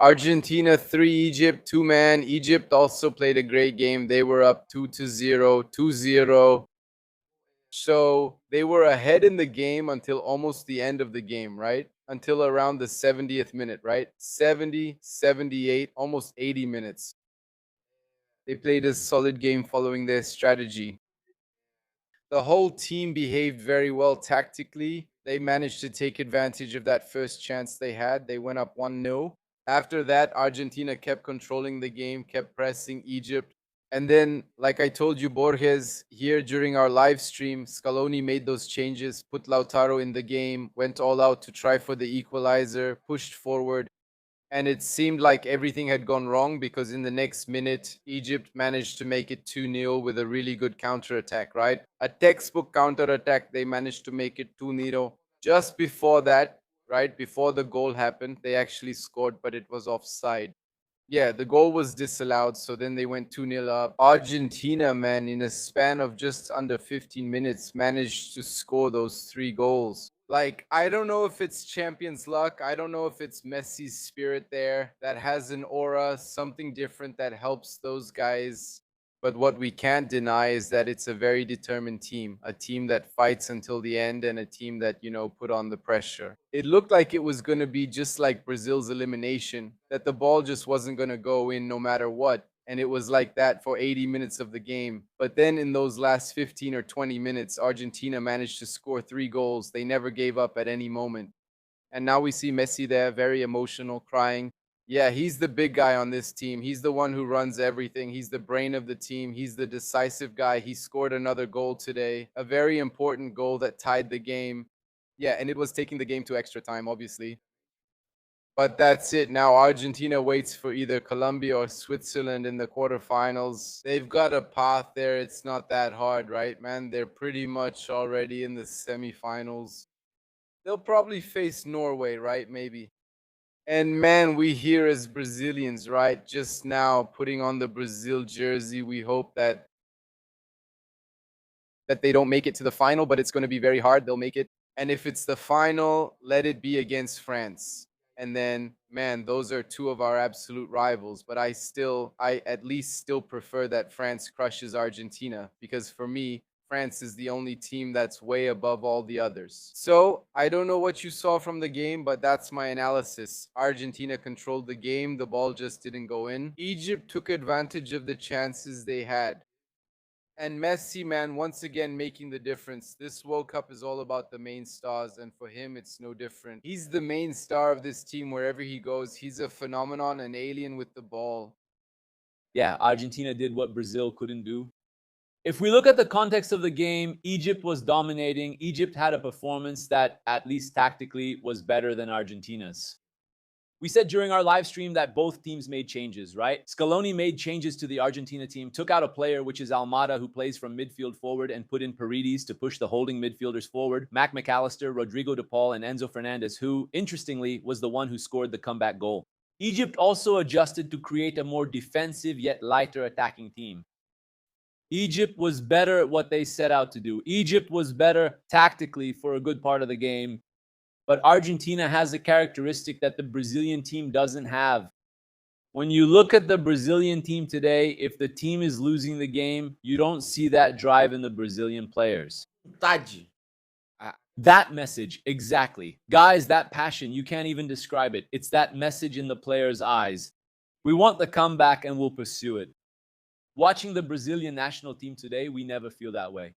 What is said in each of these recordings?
Argentina 3, Egypt 2, man. Egypt also played a great game. They were up 2-0, 2-0. So they were ahead in the game until almost the end of the game, right? Until around the 70th minute, right? 70, 78, almost 80 minutes. They played a solid game following their strategy. The whole team behaved very well tactically. They managed to take advantage of that first chance they had. They went up 1-0. After that, Argentina kept controlling the game, kept pressing Egypt. And then, like I told you, Borges, here during our live stream, Scaloni made those changes, put Lautaro in the game, went all out to try for the equalizer, pushed forward, and it seemed like everything had gone wrong because in the next minute, Egypt managed to make it 2-0 with a really good counterattack, right? A textbook counterattack. They managed to make it 2-0. Just before that, right, before the goal happened, they actually scored, but it was offside. Yeah, the goal was disallowed, so then they went 2-0 up. Argentina, man, in a span of just under 15 minutes, managed to score those 3 goals. Like, I don't know if it's champions luck. I don't know if it's Messi's spirit there that has an aura, something different that helps those guys. But what we can't deny is that it's a very determined team, a team that fights until the end and a team that, put on the pressure. It looked like it was going to be just like Brazil's elimination, that the ball just wasn't going to go in no matter what. And it was like that for 80 minutes of the game. But then in those last 15 or 20 minutes, Argentina managed to score 3 goals. They never gave up at any moment. And now we see Messi there, very emotional, crying. Yeah, he's the big guy on this team. He's the one who runs everything. He's the brain of the team. He's the decisive guy. He scored another goal today, a very important goal that tied the game. Yeah, and it was taking the game to extra time, obviously. But that's it. Now Argentina waits for either Colombia or Switzerland in the quarterfinals. They've got a path there. It's not that hard, right, man? They're pretty much already in the semifinals. They'll probably face Norway, right? Maybe. And man, we here as Brazilians, right? Just now putting on the Brazil jersey, we hope that they don't make it to the final, but it's going to be very hard. They'll make it. And if it's the final, let it be against France. And then, man, those are two of our absolute rivals. But I at least still prefer that France crushes Argentina because for me, France is the only team that's way above all the others. So I don't know what you saw from the game, but that's my analysis. Argentina controlled the game, the ball just didn't go in. Egypt took advantage of the chances they had. And Messi, man, once again making the difference. This World Cup is all about the main stars, and for him, it's no different. He's the main star of this team wherever he goes. He's a phenomenon, an alien with the ball. Yeah, Argentina did what Brazil couldn't do. If we look at the context of the game, Egypt was dominating. Egypt had a performance that, at least tactically, was better than Argentina's. We said during our live stream that both teams made changes, right? Scaloni made changes to the Argentina team, took out a player, which is Almada, who plays from midfield forward, and put in Paredes to push the holding midfielders forward. Mac McAllister, Rodrigo De Paul, and Enzo Fernandez, who, interestingly, was the one who scored the comeback goal. Egypt also adjusted to create a more defensive yet lighter attacking team. Egypt was better at what they set out to do. Egypt was better tactically for a good part of the game. But Argentina has a characteristic that the Brazilian team doesn't have. When you look at the Brazilian team today, if the team is losing the game, you don't see that drive in the Brazilian players. Vontade. That message, exactly. Guys, that passion, you can't even describe it. It's that message in the players' eyes. We want the comeback and we'll pursue it. Watching the Brazilian national team today, we never feel that way.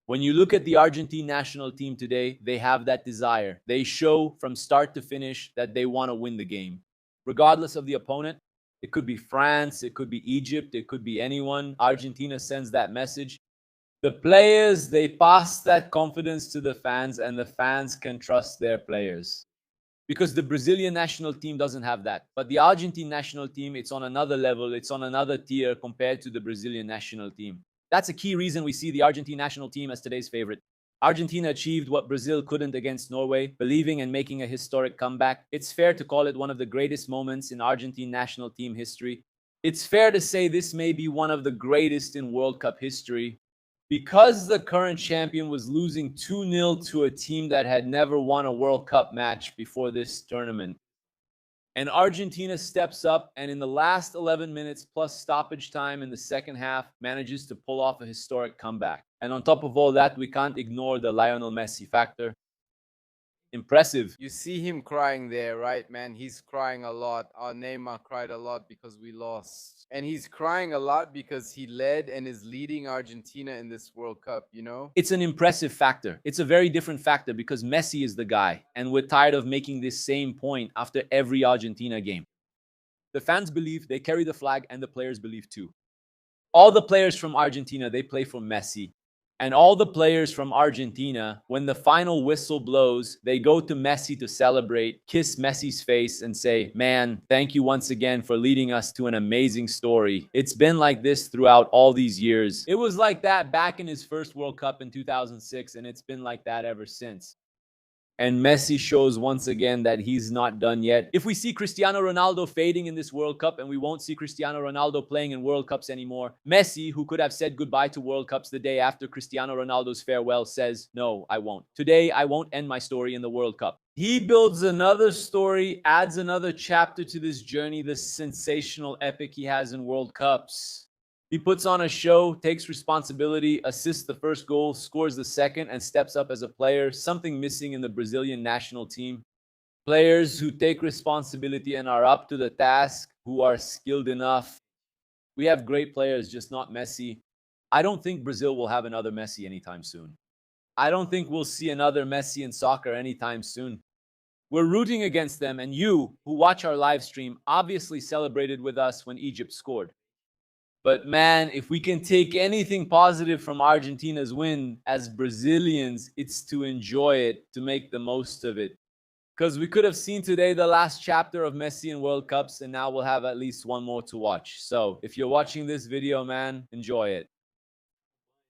When you look at the Argentine national team today, they have that desire. They show from start to finish that they want to win the game. Regardless of the opponent, it could be France, it could be Egypt, it could be anyone. Argentina sends that message. The players, they pass that confidence to the fans, and the fans can trust their players. Because the Brazilian national team doesn't have that. But the Argentine national team, it's on another level, it's on another tier compared to the Brazilian national team. That's a key reason we see the Argentine national team as today's favorite. Argentina achieved what Brazil couldn't against Norway, believing and making a historic comeback. It's fair to call it one of the greatest moments in Argentine national team history. It's fair to say this may be one of the greatest in World Cup history. Because the current champion was losing 2-0 to a team that had never won a World Cup match before this tournament, And Argentina steps up and in the last 11 minutes plus stoppage time in the second half manages to pull off a historic comeback. And on top of all that, we can't ignore the Lionel Messi factor. Impressive. You see him crying there, right, man? He's crying a lot. Our Neymar cried a lot because we lost. And he's crying a lot because he led and is leading Argentina in this World Cup, you know? It's an impressive factor. It's a very different factor because Messi is the guy, and we're tired of making this same point after every Argentina game. The fans believe they carry the flag, and the players believe too. All the players from Argentina, they play for Messi. And all the players from Argentina, when the final whistle blows, they go to Messi to celebrate, kiss Messi's face, and say, "Man, thank you once again for leading us to an amazing story. It's been like this throughout all these years." It was like that back in his first World Cup in 2006, and it's been like that ever since. And Messi shows once again that he's not done yet. If we see Cristiano Ronaldo fading in this World Cup and we won't see Cristiano Ronaldo playing in World Cups anymore, Messi, who could have said goodbye to World Cups the day after Cristiano Ronaldo's farewell, says, "No, I won't. Today, I won't end my story in the World Cup." He builds another story, adds another chapter to this journey, this sensational epic he has in World Cups. He puts on a show, takes responsibility, assists the first goal, scores the second, and steps up as a player, something missing in the Brazilian national team. Players who take responsibility and are up to the task, who are skilled enough. We have great players, just not Messi. I don't think Brazil will have another Messi anytime soon. I don't think we'll see another Messi in soccer anytime soon. We're rooting against them, and you, who watch our live stream, obviously celebrated with us when Egypt scored. But man, if we can take anything positive from Argentina's win as Brazilians, it's to enjoy it, to make the most of it. Because we could have seen today the last chapter of Messi in World Cups, and now we'll have at least one more to watch. So if you're watching this video, man, enjoy it.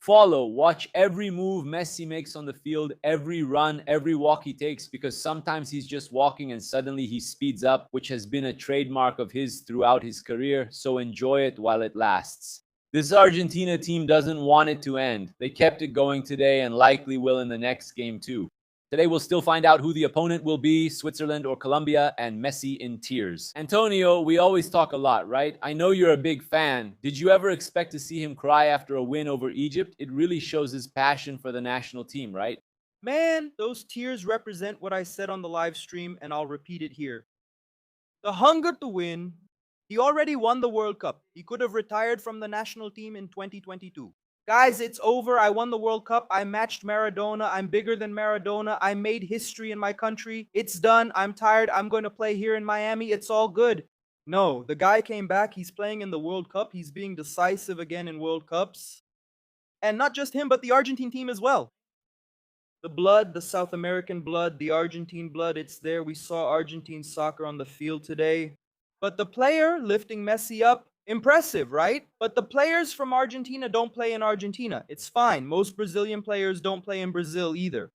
Follow, watch every move Messi makes on the field, every run, every walk he takes, because sometimes he's just walking and suddenly he speeds up, which has been a trademark of his throughout his career, so enjoy it while it lasts. This Argentina team doesn't want it to end. They kept it going today and likely will in the next game too. Today we'll still find out who the opponent will be, Switzerland or Colombia, and Messi in tears. Antonio, we always talk a lot, right? I know you're a big fan. Did you ever expect to see him cry after a win over Egypt? It really shows his passion for the national team, right? Man, those tears represent what I said on the live stream, and I'll repeat it here. The hunger to win. He already won the World Cup. He could have retired from the national team in 2022. Guys, it's over. I won the World Cup. I matched Maradona. I'm bigger than Maradona. I made history in my country. It's done. I'm tired. I'm going to play here in Miami. It's all good. No, the guy came back. He's playing in the World Cup. He's being decisive again in World Cups. And not just him, but the Argentine team as well. The blood, the South American blood, the Argentine blood, it's there. We saw Argentine soccer on the field today. But the player lifting Messi up, impressive, right? But the players from Argentina don't play in Argentina. It's fine. Most Brazilian players don't play in Brazil either.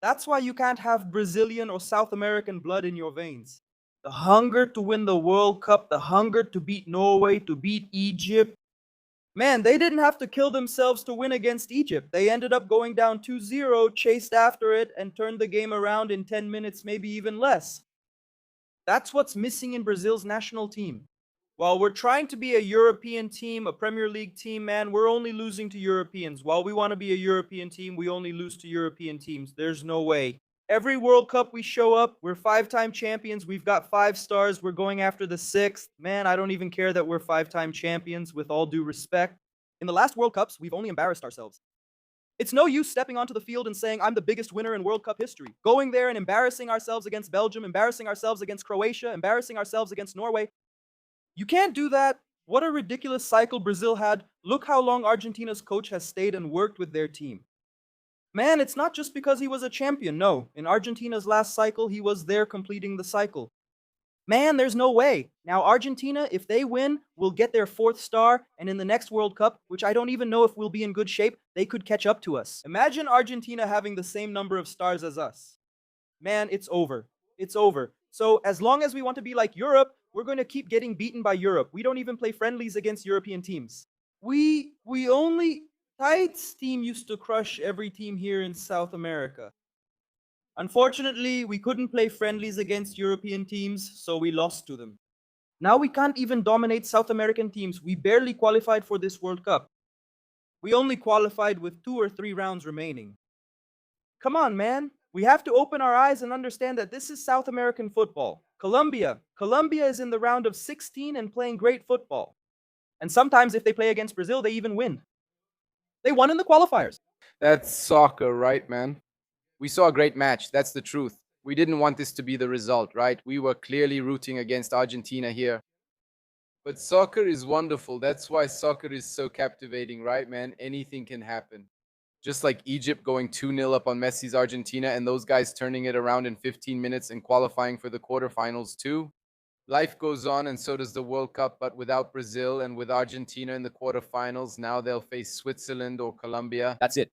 That's why you can't have Brazilian or South American blood in your veins. The hunger to win the World Cup, the hunger to beat Norway, to beat Egypt. Man, they didn't have to kill themselves to win against Egypt. They ended up going down 2-0, chased after it, and turned the game around in 10 minutes, maybe even less. That's what's missing in Brazil's national team. While we're trying to be a European team, a Premier League team, man, we're only losing to Europeans. While we want to be a European team, we only lose to European teams. There's no way. Every World Cup we show up, we're 5-time champions. We've got 5 stars. We're going after the 6th. Man, I don't even care that we're 5-time champions, with all due respect. In the last World Cups, we've only embarrassed ourselves. It's no use stepping onto the field and saying, "I'm the biggest winner in World Cup history." Going there and embarrassing ourselves against Belgium, embarrassing ourselves against Croatia, embarrassing ourselves against Norway. You can't do that. What a ridiculous cycle Brazil had. Look how long Argentina's coach has stayed and worked with their team. Man, it's not just because he was a champion. No, in Argentina's last cycle, he was there completing the cycle. Man, there's no way. Now, Argentina, if they win, will get their 4th star, and in the next World Cup, which I don't even know if we'll be in good shape, they could catch up to us. Imagine Argentina having the same number of stars as us. Man, it's over. It's over. So, as long as we want to be like Europe, we're going to keep getting beaten by Europe. We don't even play friendlies against European teams. We only Tait's team used to crush every team here in South America. Unfortunately, we couldn't play friendlies against European teams, so we lost to them. Now we can't even dominate South American teams. We barely qualified for this World Cup. We only qualified with 2 or 3 rounds remaining. Come on, man. We have to open our eyes and understand that this is South American football. Colombia is in the round of 16 and playing great football. And sometimes if they play against Brazil, they even win. They won in the qualifiers. That's soccer, right, man? We saw a great match. That's the truth. We didn't want this to be the result, right? We were clearly rooting against Argentina here. But soccer is wonderful. That's why soccer is so captivating, right, man? Anything can happen. Just like Egypt going 2-0 up on Messi's Argentina and those guys turning it around in 15 minutes and qualifying for the quarterfinals too. Life goes on, and so does the World Cup, but without Brazil and with Argentina in the quarterfinals, now they'll face Switzerland or Colombia. That's it.